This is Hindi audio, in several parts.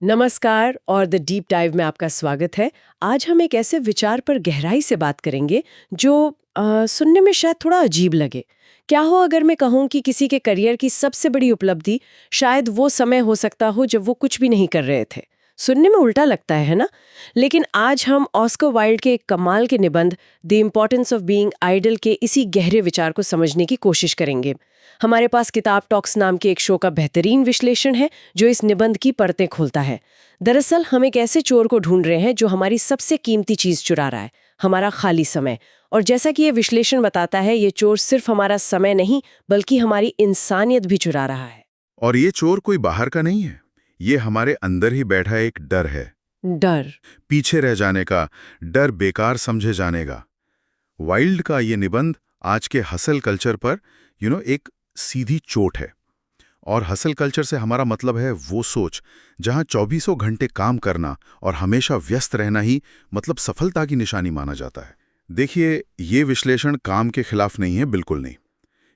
नमस्कार और द डीप डाइव में आपका स्वागत है। आज हम एक ऐसे विचार पर गहराई से बात करेंगे जो सुनने में शायद थोड़ा अजीब लगे। क्या हो अगर मैं कहूँ कि किसी के करियर की सबसे बड़ी उपलब्धि शायद वो समय हो सकता हो जब वो कुछ भी नहीं कर रहे थे। सुनने में उल्टा लगता है ना? लेकिन आज हम ऑस्कर वाइल्ड के एक कमाल के निबंध the importance of being idle के इसी गहरे विचार को समझने की कोशिश करेंगे। हमारे पास किताब टॉक्स नाम के एक शो का बेहतरीन विश्लेषण है जो इस निबंध की परतें खोलता है। दरअसल हम एक ऐसे चोर को ढूंढ रहे हैं जो हमारी सबसे कीमती चीज चुरा रहा है, हमारा खाली समय। और जैसा कि ये विश्लेषण बताता है, ये चोर सिर्फ हमारा समय नहीं बल्कि हमारी इंसानियत भी चुरा रहा है। और ये चोर कोई बाहर का नहीं है, ये हमारे अंदर ही बैठा एक डर है। डर। पीछे रह जाने का डर, बेकार समझे जाने का। वाइल्ड का ये निबंध आज के हसल कल्चर पर एक सीधी चोट है। और हसल कल्चर से हमारा मतलब है वो सोच जहां 24 घंटे काम करना और हमेशा व्यस्त रहना ही मतलब सफलता की निशानी माना जाता है। देखिए, ये विश्लेषण काम के खिलाफ नहीं है, बिल्कुल नहीं।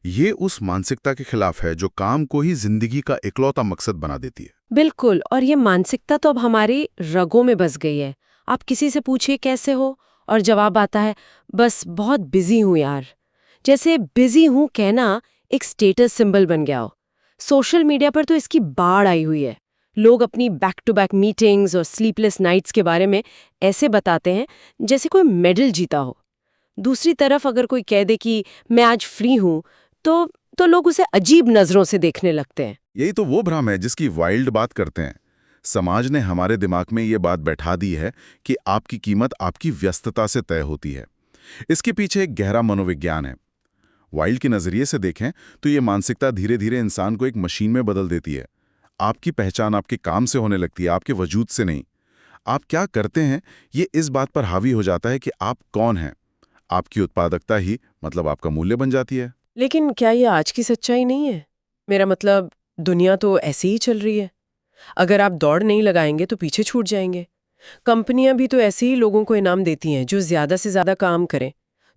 ये उस मानसिकता के खिलाफ है जो काम को ही जिंदगी का इकलौता मकसद बना देती है। बिल्कुल, और ये मानसिकता तो अब हमारे रगों में बस गई है। आप किसी से पूछिए कैसे हो और जवाब आता है बस बहुत बिजी हूं यार। जैसे बिजी हूं कहना एक स्टेटस सिंबल बन गया हो। सोशल मीडिया पर तो इसकी बाढ़ आई हुई है। लोग अपनी बैक टू बैक मीटिंग्स और स्लीपलेस नाइट्स के बारे में ऐसे बताते हैं जैसे कोई मेडल जीता हो। दूसरी तरफ अगर कोई कह दे कि मैं आज फ्री हूं तो लोग उसे अजीब नजरों से देखने लगते हैं। यही तो वो भ्रम है जिसकी वाइल्ड बात करते हैं। समाज ने हमारे दिमाग में ये बात बैठा दी है कि आपकी कीमत आपकी व्यस्तता से तय होती है। इसके पीछे एक गहरा मनोविज्ञान है। वाइल्ड के नजरिए से देखें तो ये मानसिकता धीरे धीरे इंसान को एक मशीन में बदल देती है। आपकी पहचान आपके काम से होने लगती है, आपके वजूद से नहीं। आप क्या करते हैं ये इस बात पर हावी हो जाता है कि आप कौन हैं। आपकी उत्पादकता ही मतलब आपका मूल्य बन जाती है। लेकिन क्या ये आज की सच्चाई नहीं है? मेरा मतलब, दुनिया तो ऐसे ही चल रही है। अगर आप दौड़ नहीं लगाएंगे तो पीछे छूट जाएंगे। कंपनियां भी तो ऐसे ही लोगों को इनाम देती हैं जो ज्यादा से ज्यादा काम करें।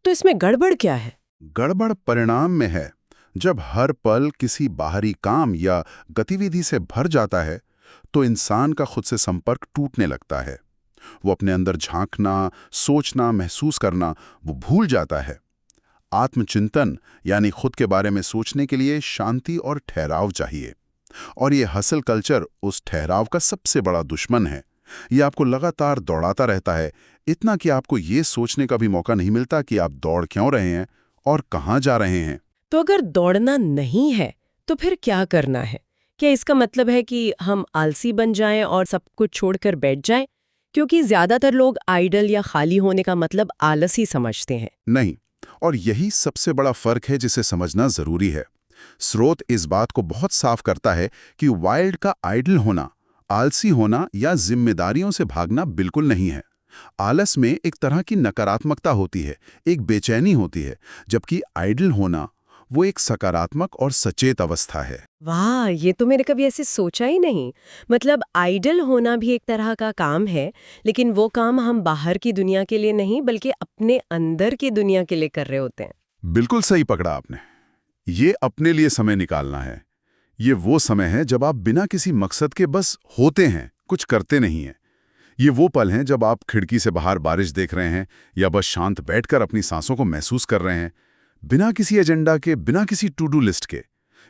तो इसमें गड़बड़ क्या है? गड़बड़ परिणाम में है। जब हर पल किसी बाहरी काम या गतिविधि से भर जाता है तो इंसान का खुद से संपर्क टूटने लगता है। वो अपने अंदर झांकना, सोचना, महसूस करना वो भूल जाता है। आत्मचिंतन यानी खुद के बारे में सोचने के लिए शांति और ठहराव चाहिए। और ये हसल कल्चर उस ठहराव का सबसे बड़ा दुश्मन है। ये आपको लगातार दौड़ाता रहता है, इतना कि आपको ये सोचने का भी मौका नहीं मिलता कि आप दौड़ क्यों रहे हैं और कहाँ जा रहे हैं। तो अगर दौड़ना नहीं है तो फिर क्या करना है? क्या इसका मतलब है कि हम आलसी बन जाएं और सब कुछ छोड़कर बैठ जाएं? क्योंकि ज्यादातर लोग आइडल या खाली होने का मतलब आलस ही समझते हैं। नहीं, और यही सबसे बड़ा फर्क है जिसे समझना जरूरी है। स्रोत इस बात को बहुत साफ करता है कि वाइल्ड का आइडल होना, आलसी होना या जिम्मेदारियों से भागना बिल्कुल नहीं है। आलस में एक तरह की नकारात्मकता होती है, एक बेचैनी होती है, जबकि आइडल होना वो एक सकारात्मक और सचेत अवस्था है। वाह, ये तो मैंने कभी ऐसे सोचा ही नहीं। मतलब आइडल होना भी एक तरह का काम है, लेकिन वो काम हम बाहर की दुनिया के लिए नहीं बल्कि अपने अंदर की दुनिया के लिए कर रहे होते हैं। बिल्कुल सही पकड़ा आपने। ये अपने लिए समय निकालना है। ये वो समय है जब आप बिना किसी मकसद के बस होते हैं, कुछ करते नहीं हैं। ये वो पल हैं जब आप खिड़की से बाहर बारिश देख रहे हैं या बस शांत बैठकर अपनी सांसों को महसूस कर रहे हैं, बिना किसी एजेंडा के, बिना किसी टू डू लिस्ट के।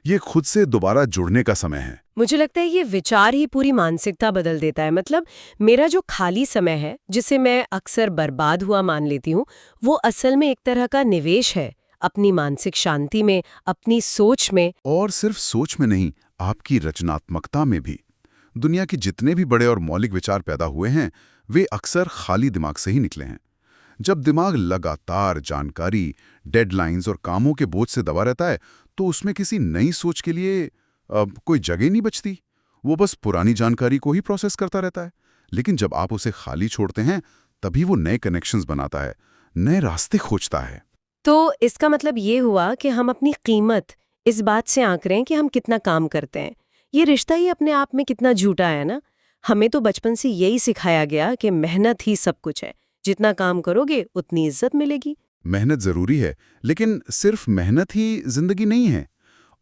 ये खुद से दोबारा जुड़ने का समय है। मुझे लगता है ये विचार ही पूरी मानसिकता बदल देता है। मतलब मेरा जो खाली समय है, जिसे मैं अक्सर बर्बाद हुआ मान लेती हूँ, वो असल में एक तरह का निवेश है अपनी मानसिक शांति में, अपनी सोच में। और सिर्फ सोच में नहीं, आपकी रचनात्मकता में भी। दुनिया के जितने भी बड़े और मौलिक विचार पैदा हुए हैं, वे अक्सर खाली दिमाग से ही निकले हैं। जब दिमाग लगातार जानकारी, डेडलाइंस और कामों के बोझ से दबा रहता है, तो उसमें किसी नई सोच के लिए कोई जगह नहीं बचती। वो बस पुरानी जानकारी को ही प्रोसेस करता रहता है। लेकिन जब आप उसे खाली छोड़ते हैं, तभी वो नए कनेक्शंस बनाता है, नए रास्ते खोजता है। तो इसका मतलब ये हुआ कि हम अपनी कीमत इस बात से आंक रहे हैं कि हम कितना काम करते हैं। ये रिश्ता ही अपने आप में कितना झूठा है ना। हमें तो बचपन से यही सिखाया गया कि मेहनत ही सब कुछ है, जितना काम करोगे उतनी इज्जत मिलेगी। मेहनत जरूरी है, लेकिन सिर्फ मेहनत ही जिंदगी नहीं है।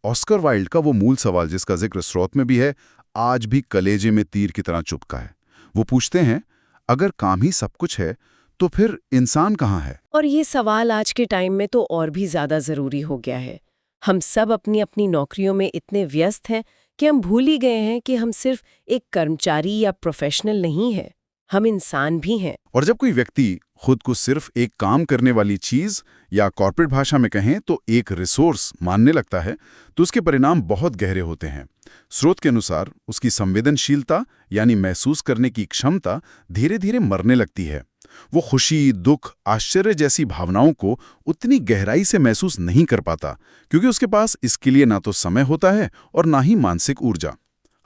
ऑस्कर वाइल्ड का वो मूल सवाल जिसका जिक्र स्रोत में भी है, आज भी कलेजे में तीर की तरह चुभता है। वो पूछते हैं, अगर काम ही सब कुछ है तो फिर इंसान कहाँ है? और ये सवाल आज के टाइम में तो और भी ज्यादा जरूरी हो गया है। हम सब अपनी अपनी नौकरियों में इतने व्यस्त हैं कि हम भूल ही गए हैं कि हम सिर्फ एक कर्मचारी या प्रोफेशनल नहीं हैं, हम इंसान भी हैं। और जब कोई व्यक्ति खुद को सिर्फ एक काम करने वाली चीज या कॉर्पोरेट भाषा में कहें तो एक रिसोर्स मानने लगता है, तो उसके परिणाम बहुत गहरे होते हैं। स्रोत के अनुसार उसकी संवेदनशीलता यानी महसूस करने की क्षमता धीरे धीरे मरने लगती है। वो खुशी, दुख, आश्चर्य जैसी भावनाओं को उतनी गहराई से महसूस नहीं कर पाता, क्योंकि उसके पास इसके लिए ना तो समय होता है और ना ही मानसिक ऊर्जा।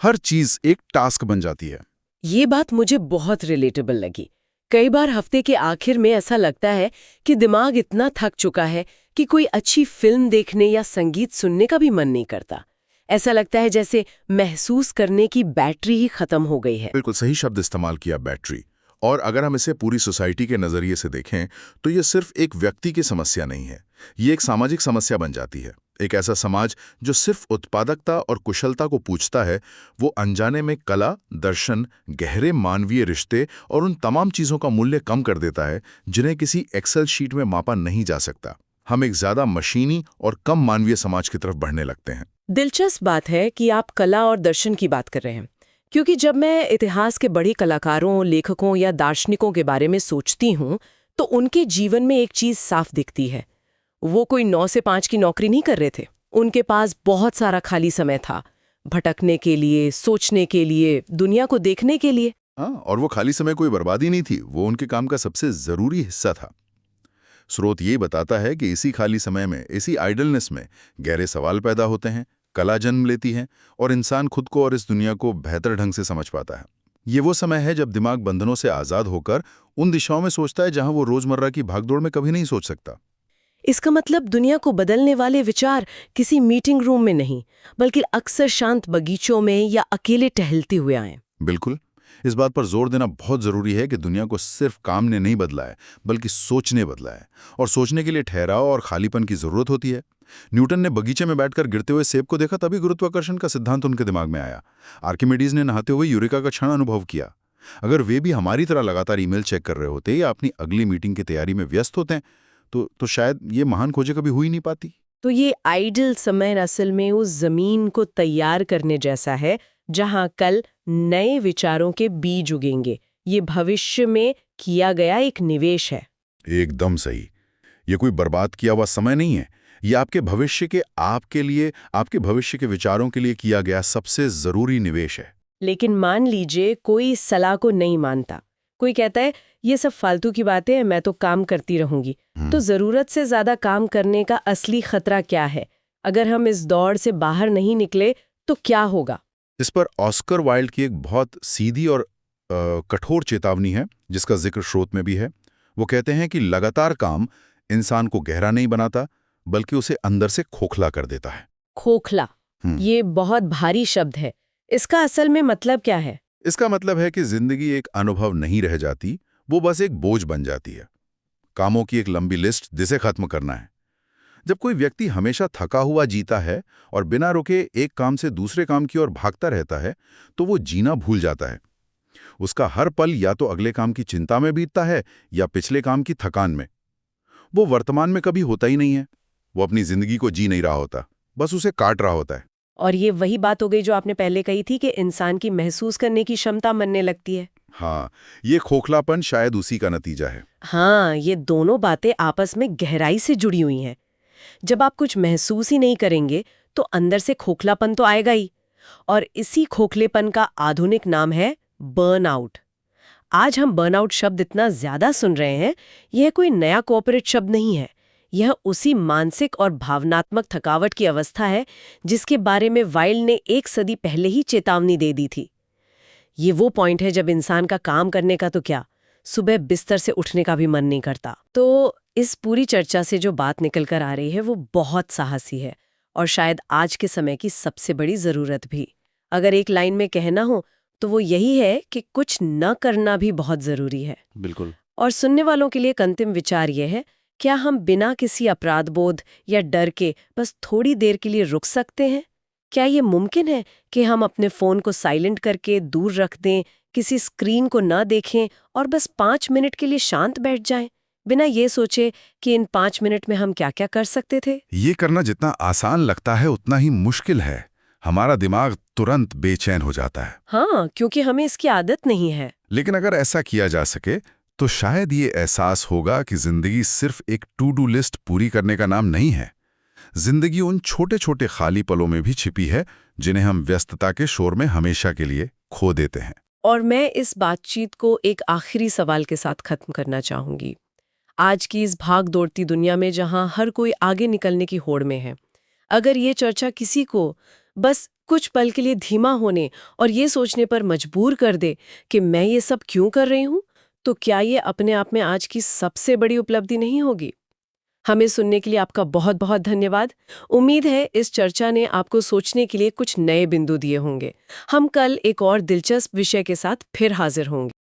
हर चीज एक टास्क बन जाती है। ये बात मुझे बहुत रिलेटेबल लगी। कई बार हफ्ते के आखिर में ऐसा लगता है कि दिमाग इतना थक चुका है कि कोई अच्छी फिल्म देखने या संगीत सुनने का भी मन नहीं करता। ऐसा लगता है जैसे महसूस करने की बैटरी ही खत्म हो गई है। बिल्कुल सही शब्द इस्तेमाल किया, बैटरी। और अगर हम इसे पूरी सोसाइटी के नज़रिए से देखें तो ये सिर्फ एक व्यक्ति की समस्या नहीं है, ये एक सामाजिक समस्या बन जाती है। एक ऐसा समाज जो सिर्फ उत्पादकता और कुशलता को पूछता है, वो अनजाने में कला, दर्शन, गहरे मानवीय रिश्ते और उन तमाम चीज़ों का मूल्य कम कर देता है जिन्हें किसी एक्सेल शीट में मापा नहीं जा सकता। हम एक ज़्यादा मशीनी और कम मानवीय समाज की तरफ बढ़ने लगते हैं। दिलचस्प बात है कि आप कला और दर्शन की बात कर रहे हैं, क्योंकि जब मैं इतिहास के बड़े कलाकारों, लेखकों या दार्शनिकों के बारे में सोचती हूँ तो उनके जीवन में एक चीज़ साफ दिखती है। वो कोई 9 से 5 की नौकरी नहीं कर रहे थे। उनके पास बहुत सारा खाली समय था, भटकने के लिए, सोचने के लिए, दुनिया को देखने के लिए। हाँ, और वो खाली समय कोई बर्बादी नहीं थी, वो उनके काम का सबसे ज़रूरी हिस्सा था। स्रोत ये बताता है कि इसी खाली समय में, इसी आइडलनेस में गहरे सवाल पैदा होते हैं, कला जन्म लेती है और इंसान खुद को और इस दुनिया को बेहतर ढंग से समझ पाता है। ये वो समय है जब दिमाग बंधनों से आज़ाद होकर उन दिशाओं में सोचता है जहां वो रोज़मर्रा की भागदौड़ में कभी नहीं सोच सकता। इसका मतलब दुनिया को बदलने वाले विचार किसी मीटिंग रूम में नहीं, बल्कि अक्सर शांत बगीचों में या अकेले टहलते हुए आए। बिल्कुल। इस बात पर जोर देना बहुत ज़रूरी है कि दुनिया को सिर्फ काम ने नहीं बदला है, बल्कि सोचने बदला है। और सोचने के लिए ठहराव और खालीपन की ज़रूरत होती है। न्यूटन ने बगीचे में बैठकर गिरते हुए सेब को देखा, तभी गुरुत्वाकर्षण का सिद्धांत उनके दिमाग में आया। आर्किमिडीज ने नहाते हुए यूरेका का क्षण अनुभव किया। अगर वे भी हमारी तरह लगातार ईमेल चेक कर रहे होते या अपनी अगली मीटिंग की तैयारी में व्यस्त होते हैं तो शायद ये महान खोजें कभी हुई नहीं पाती। तो ये आइडल समय असल में उस जमीन को तैयार करने जैसा है जहां कल नए विचारों के बीज उगेंगे। ये भविष्य में किया गया एक निवेश है। एकदम सही। ये कोई बर्बाद किया हुआ समय नहीं है, ये आपके भविष्य के, आपके लिए, आपके भविष्य के विचारों के लिए किया गया सबसे ज़रूरी निवेश है। लेकिन मान लीजिए कोई इस सलाह को नहीं मानता। कोई कहता है ये सब फालतू की बातें हैं, मैं तो काम करती रहूंगी। तो जरूरत से ज्यादा काम करने का असली खतरा क्या है? अगर हम इस दौड़ से बाहर नहीं निकले तो क्या होगा? इस पर ऑस्कर वाइल्ड की एक बहुत सीधी और कठोर चेतावनी है, जिसका जिक्र स्रोत में भी है। वो कहते हैं कि लगातार काम इंसान को गहरा नहीं बनाता, बल्कि उसे अंदर से खोखला कर देता है। खोखला, ये बहुत भारी शब्द है। इसका असल में मतलब क्या है? इसका मतलब है कि जिंदगी एक अनुभव नहीं रह जाती, वो बस एक बोझ बन जाती है, कामों की एक लंबी लिस्ट जिसे खत्म करना है। जब कोई व्यक्ति हमेशा थका हुआ जीता है और बिना रुके एक काम से दूसरे काम की ओर भागता रहता है, तो वो जीना भूल जाता है। उसका हर पल या तो अगले काम की चिंता में बीतता है या पिछले काम की थकान में। वो वर्तमान में कभी होता ही नहीं है। वो अपनी जिंदगी को जी नहीं रहा होता, बस उसे काट रहा होता है। और ये वही बात हो गई जो आपने पहले कही थी कि इंसान की महसूस करने की क्षमता मरने लगती है। हाँ, ये खोखलापन शायद उसी का नतीजा है। हाँ, ये दोनों बातें आपस में गहराई से जुड़ी हुई हैं। जब आप कुछ महसूस ही नहीं करेंगे तो अंदर से खोखलापन तो आएगा ही, और इसी खोखलेपन का आधुनिक नाम है बर्नआउट। आज हम बर्नआउट शब्द इतना ज्यादा सुन रहे हैं, यह कोई नया कॉर्पोरेट शब्द नहीं है। यह उसी मानसिक और भावनात्मक थकावट की अवस्था है जिसके बारे में वाइल्ड ने 1 सदी पहले ही चेतावनी दे दी थी। ये वो पॉइंट है जब इंसान का काम करने का तो क्या, सुबह बिस्तर से उठने का भी मन नहीं करता। तो इस पूरी चर्चा से जो बात निकल कर आ रही है वो बहुत साहसी है, और शायद आज के समय की सबसे बड़ी जरूरत भी। अगर एक लाइन में कहना हो तो वो यही है कि कुछ न करना भी बहुत जरूरी है। बिल्कुल। और सुनने वालों के लिए एक अंतिम विचार यह है, क्या हम बिना किसी अपराध बोध या डर के बस थोड़ी देर के लिए रुक सकते हैं? क्या ये मुमकिन है कि हम अपने फ़ोन को साइलेंट करके दूर रख दें, किसी स्क्रीन को न देखें और बस 5 मिनट के लिए शांत बैठ जाएं, बिना ये सोचे कि इन 5 मिनट में हम क्या-क्या कर सकते थे? ये करना जितना आसान लगता है उतना ही मुश्किल है। हमारा दिमाग तुरंत बेचैन हो जाता है। हाँ, क्योंकि हमें इसकी आदत नहीं है। लेकिन अगर ऐसा किया जा सके तो शायद ये एहसास होगा कि जिंदगी सिर्फ एक टू डू लिस्ट पूरी करने का नाम नहीं है। जिंदगी उन छोटे छोटे खाली पलों में भी छिपी है जिन्हें हम व्यस्तता के शोर में हमेशा के लिए खो देते हैं। और मैं इस बातचीत को एक आखिरी सवाल के साथ खत्म करना चाहूंगी। आज की इस भाग दौड़ती दुनिया में जहां हर कोई आगे निकलने की होड़ में है, अगर ये चर्चा किसी को बस कुछ पल के लिए धीमा होने और ये सोचने पर मजबूर कर दे कि मैं ये सब क्यों कर रही हूं, तो क्या ये अपने आप में आज की सबसे बड़ी उपलब्धि नहीं होगी? हमें सुनने के लिए आपका बहुत बहुत धन्यवाद। उम्मीद है इस चर्चा ने आपको सोचने के लिए कुछ नए बिंदु दिए होंगे। हम कल एक और दिलचस्प विषय के साथ फिर हाजिर होंगे।